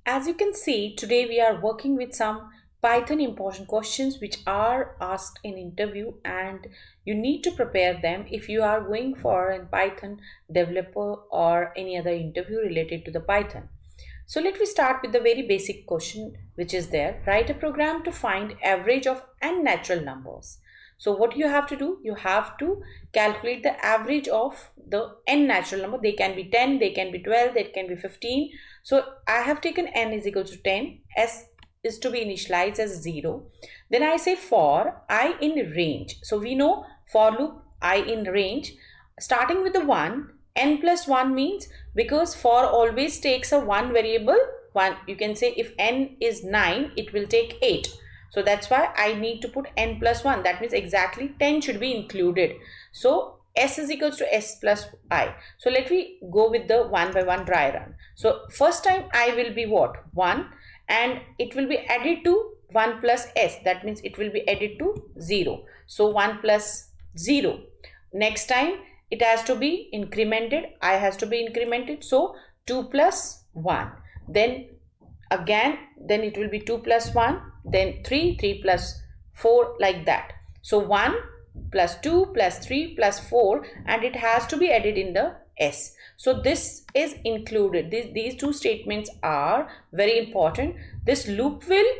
As you can see, today we are working with some Python important questions which are asked in interview, and you need to prepare them if you are going for a Python developer or any other interview related to the Python. So let me start with the very basic question which is there. Write a program to find average of n natural numbers. So what you have to do, you have to calculate the average of the n natural number. They can be 10, they can be 12, they can be 15. So I have taken n is equal to 10, s is to be initialized as 0. Then I say for I in range. So we know for loop I in range starting with the 1, n plus 1 means, because for always takes a one variable, one, you can say if n is 9, it will take 8. So that's why I need to put n plus 1. That means exactly 10 should be included. So s is equals to s plus I. So let me go with the one by one dry run. So first time I will be what? 1, and it will be added to 1 plus s. That means it will be added to 0. So 1 plus 0. Next time it has to be incremented. I has to be incremented. So 2 plus 1. Then again, then it will be 2 plus 1. Then 3, 3 plus 4, like that. So 1 plus 2 plus 3 plus 4, and it has to be added in the s. So this is included. These two statements are very important. This loop will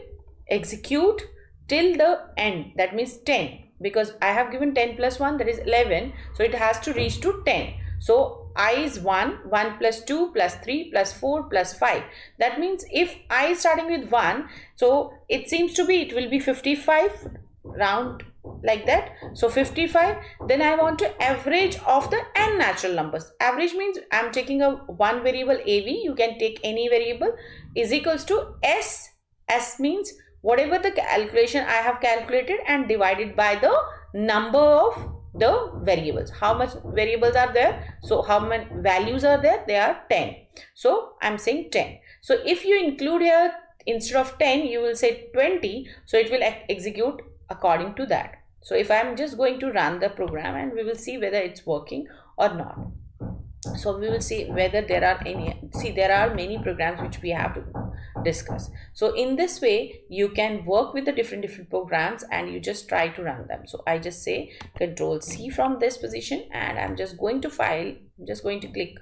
execute till the end. That means 10. Because I have given 10 plus 1, that is 11. So it has to reach to 10. So I is 1, 1 plus 2 plus 3 plus 4 plus 5. That means if I is starting with 1, so it seems to be, it will be 55, round like that. So 55, then I want to average of the n natural numbers. Average means I am taking a one variable AV, you can take any variable, is equals to S. S means whatever the calculation I have calculated and divided by the number of the variables. How much variables are there? So how many values are there? They are 10. So I'm saying 10. So if you include here, instead of 10, you will say 20. So it will execute according to that. So if I'm just going to run the program, and we will see whether it's working or not. So we will see whether there are any, see there are many programs which we have to discuss. So in this way you can work with the different programs and you just try to run them. So I just say Control C from this position, and I'm just going to file, I'm just going to click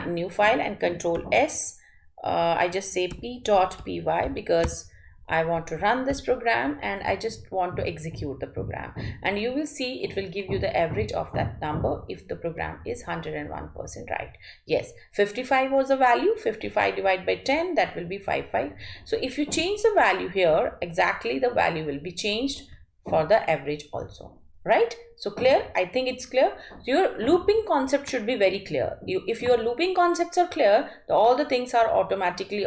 new file and Control S. I just say p.py because I want to run this program and I just want to execute the program, and you will see it will give you the average of that number if the program is 101% right. Yes, 55 was the value. 55 divided by 10, that will be 55. So if you change the value here, exactly the value will be changed for the average also. Right? So clear? I think it's clear. So your looping concept should be very clear. If your looping concepts are clear, all the things are automatically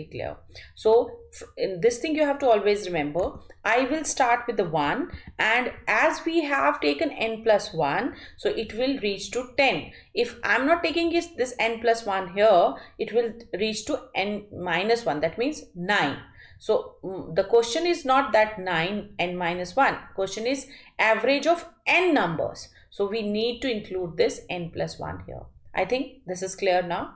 clear. So in this thing you have to always remember, I will start with the 1, and as we have taken n plus 1, so it will reach to 10. If I'm not taking this n plus 1 here, it will reach to n minus 1. That means 9. So the question is not that 9 n minus 1. Question is average of n numbers. So we need to include this n plus 1 here. I think this is clear now.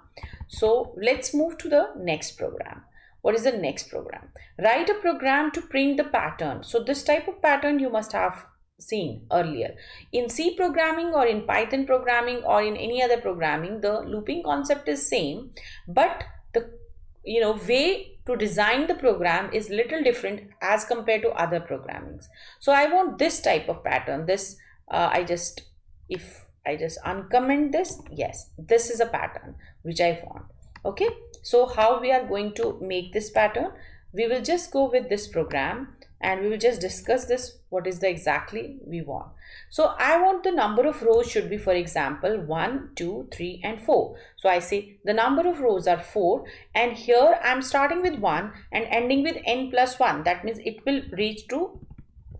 So let's move to the next program. What is the next program? Write a program to print the pattern. So this type of pattern you must have seen earlier. In C programming or in Python programming or in any other programming, the looping concept is same, but the way to design the program is little different as compared to other programmings. So I want this type of pattern. This if I just uncomment this, yes, this is a pattern which I want. Okay, so how we are going to make this pattern? We will just go with this program and we will just discuss this, what is the exactly we want. So I want the number of rows should be, for example, 1, 2, 3 and 4. So I say the number of rows are 4, and here I'm starting with 1 and ending with n plus 1. That means it will reach to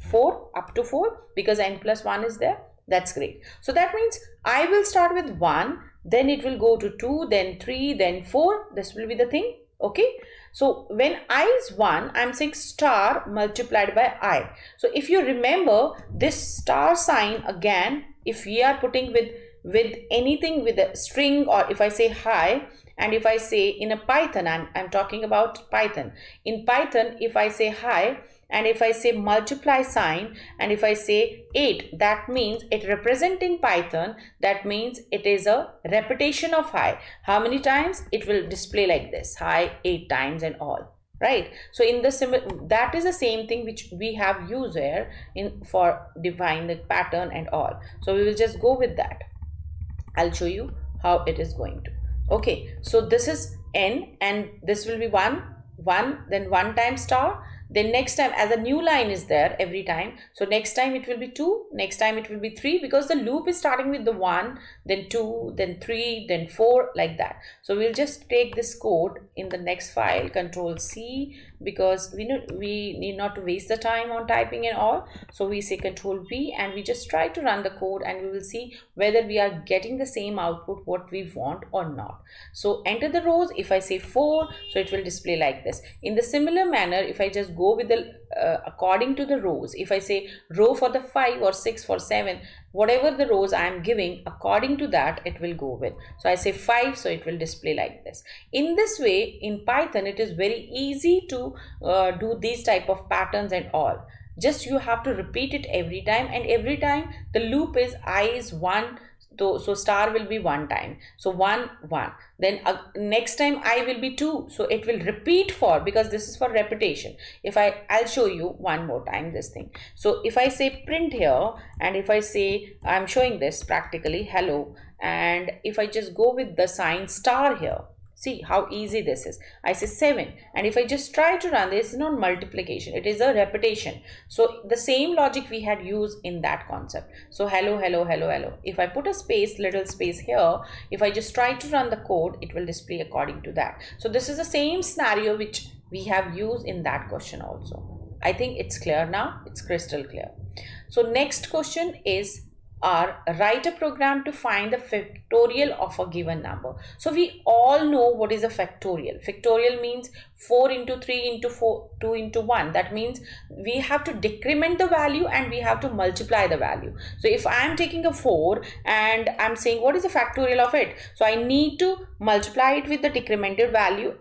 4, up to 4, because n plus 1 is there. That's great. So that means I will start with 1, then it will go to 2, then 3, then 4. This will be the thing. Okay, so when I is 1, I'm saying star multiplied by I. So if you remember this star sign, again, if we are putting with anything with a string, or if I say hi, and if I say in a Python, I'm talking about Python. In Python, if I say hi, and if I say multiply sign, and if I say 8, that means it represent in Python, that means it is a repetition of hi. How many times? It will display like this, hi 8 times and all, right? So in the that is the same thing which we have used here in for define the pattern and all. So we will just go with that. I'll show you how it is going to. Okay, so this is n, and this will be 1, 1, then 1 time star. Then next time, as a new line is there every time, so next time it will be 2, next time it will be 3, because the loop is starting with the 1, then 2, then 3, then 4, like that. So we'll just take this code in the next file, Control C, because we need not to waste the time on typing and all. So we say Control V, and we just try to run the code, and we will see whether we are getting the same output what we want or not. So enter the rows. If I say 4, so it will display like this. In the similar manner, if I just go with the according to the rows, if I say row for the 5 or 6 for 7, whatever the rows I am giving, according to that it will go with. So I say 5, so it will display like this. In this way, in Python, it is very easy to do these type of patterns and all. Just you have to repeat it every time, and every time the loop is I is 1, so star will be 1 time, so 1 1, then next time I will be 2, so it will repeat for, because this is for repetition. If I'll show you one more time this thing. So if I say print here, and if I say, I'm showing this practically hello, and if I just go with the sign star here, see how easy this is. I say 7, and if I just try to run this, is not multiplication, it is a repetition. So the same logic we had used in that concept. So hello, hello, hello, hello. If I put a space, little space here, if I just try to run the code, it will display according to that. So this is the same scenario which we have used in that question also. I think it's clear now, it's crystal clear. So next question is, write a program to find the factorial of a given number. So we all know what is a factorial. Factorial means 4 into 3 into 4, 2 into 1. That means we have to decrement the value and we have to multiply the value. So if I am taking a 4 and I'm saying what is the factorial of it, so I need to multiply it with the decremented value,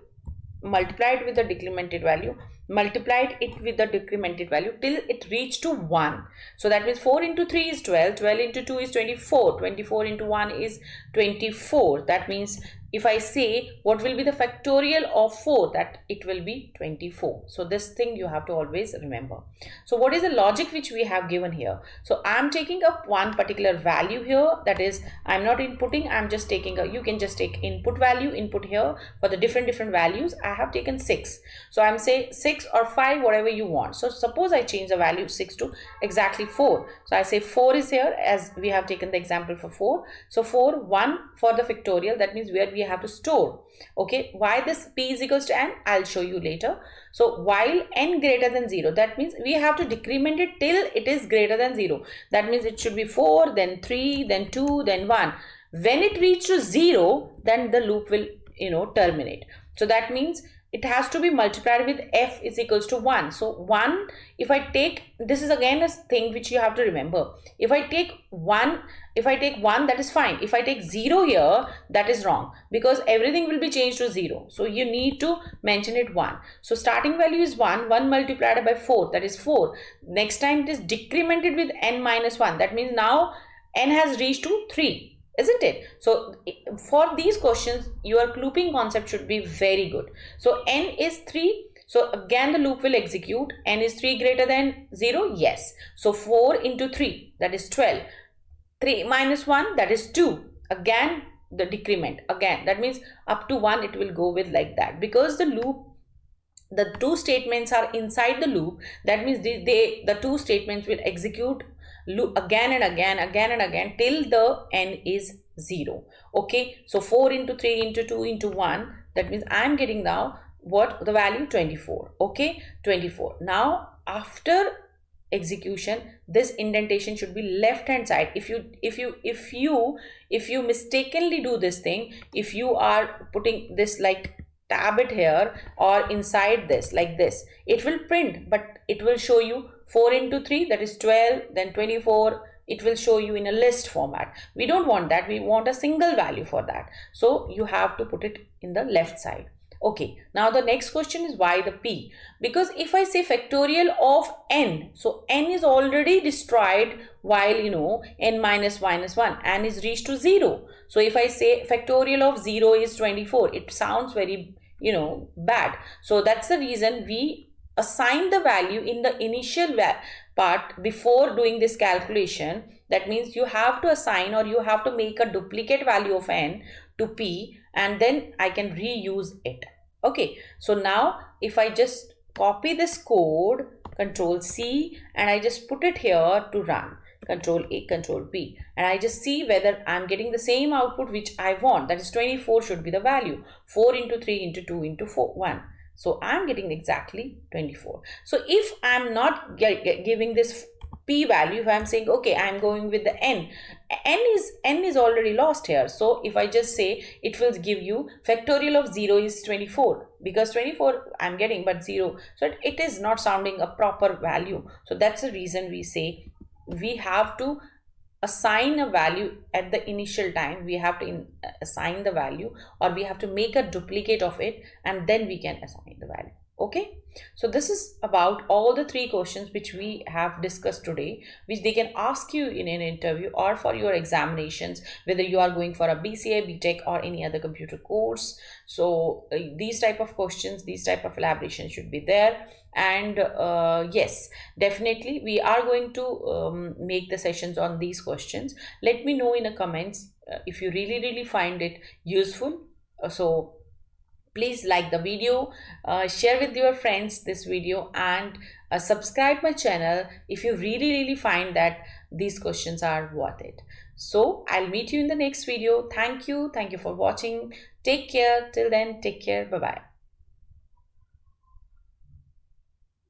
multiplied with the decremented value, multiplied it with the decremented value till it reached to 1. So that means 4 into 3 is 12, 12 into 2 is 24, 24 into 1 is 24. That means if I say what will be the factorial of 4, that it will be 24. So this thing you have to always remember. So what is the logic which we have given here? So I am taking up one particular value here, that is I am not inputting, I am just taking a, you can just take input value, input here for the different values. I have taken 6. So I am say 6 or 5, whatever you want. So suppose I change the value 6 to exactly 4. So I say 4 is here, as we have taken the example for 4. So 4, 1 for the factorial, that means where we have to store. Okay, why this p is equals to n, I'll show you later. So while n greater than 0, that means we have to decrement it till it is greater than 0. That means it should be 4, then 3, then 2, then 1. When it reaches to 0, then the loop will terminate. So that means it has to be multiplied with f is equals to 1. So 1, if I take, this is again a thing which you have to remember. If I take 1, that is fine. If I take 0 here, that is wrong, because everything will be changed to 0. So you need to mention it 1. So starting value is 1, 1 multiplied by 4, that is 4. Next time it is decremented with n minus 1. That means now n has reached to 3. Isn't it? So for these questions, your looping concept should be very good. So n is 3. So again the loop will execute. N is 3 greater than 0? Yes. So 4 into 3, that is 12. 3 minus 1, that is 2. Again the decrement. Again, that means up to 1 it will go with like that. Because the loop, the two statements are inside the loop, that means the two statements will execute loop again and again till the n is 0. Okay, so 4 into 3 into 2 into 1, that means I am getting now what the value 24. Okay, 24. Now after execution, this indentation should be left hand side. If you mistakenly do this thing, if you are putting this like tab it here or inside this like this, it will print, but it will show you 4 into 3, that is 12, then 24, it will show you in a list format. We don't want that. We want a single value for that. So you have to put it in the left side. Okay, now the next question is why the p? Because if I say factorial of n, so n is already destroyed while n minus 1, n is reached to 0. So if I say factorial of 0 is 24, it sounds very bad. So that's the reason we assign the value in the initial part before doing this calculation. That means you have to assign, or you have to make a duplicate value of n to p, and then I can reuse it. Okay, so now if I just copy this code, control C, and I just put it here to run, control A, control B, and I just see whether I'm getting the same output which I want. That is 24 should be the value. 4 into 3 into 2 into 4, 1. So I'm getting exactly 24. So if I'm not giving this p value, if I'm saying okay, I'm going with the n is already lost here. So if I just say, it will give you factorial of 0 is 24, because 24 I'm getting but 0, so it is not sounding a proper value. So that's the reason we say we have to assign a value at the initial time. We have to assign the value, or we have to make a duplicate of it, and then we can assign the value. Okay, so this is about all the 3 questions which we have discussed today, which they can ask you in an interview or for your examinations, whether you are going for a BCA, BTech or any other computer course. So these type of questions, these type of elaboration should be there. And yes, definitely we are going to make the sessions on these questions. Let me know in the comments if you really find it useful. So please like the video, share with your friends this video, and subscribe my channel if you really find that these questions are worth it. So I'll meet you in the next video. Thank you for watching. Take care. Till then, take care. Bye bye.